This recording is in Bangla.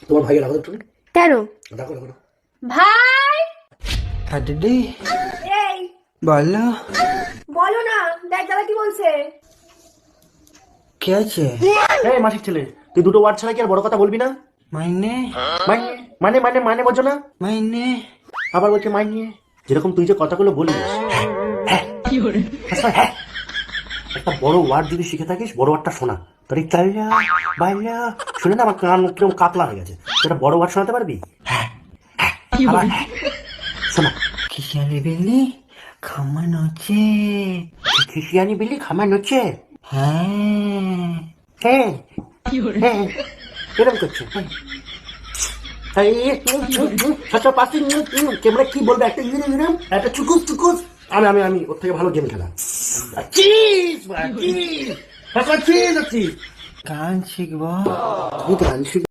তোমার ভাইয়ের রাখো একটু। কেন? রাখো রাখো। ভাই হ্যাঁ দিদি এই বলো বলো না, দেখ দাদা কি বলছে। কে আছে? এই মাসিক ছেলে, তুই দুটো ওয়ার্ড ছাড়া কি আর বড় কথা বলবি না? মাইনে মানে মানে মানে মানে বোঝো না? মাইনে আবার বলছে মাইনে। যেরকম তুই যে কথাগুলো বলিস, আচ্ছা, হ্যাঁ, একটা বড় ওয়ার্ড যদি শিখে থাকিস, বড় ওয়ার্ডটা শোনা। তোর এই চাইলা বাইলা শুনে না আমার কান কিরকম কাতলা হয়ে গেছে। সেটা বড় ওয়ার্ড শোনাতে পারবি? আবার শোনা। খিসালি বিল্লি খামান হচ্ছে। খিসিয়ানি বিলি খামার নচ্ছে। হ্যাঁ হ্যাঁ হ্যাঁ এরকম করছে। ক্যামেরা কি বলবে? একটা একটা চুকুস চুকুস। আমি আমি আমি ওর থেকে ভালো গেম খেলা। গান শিখবো। গান শিখ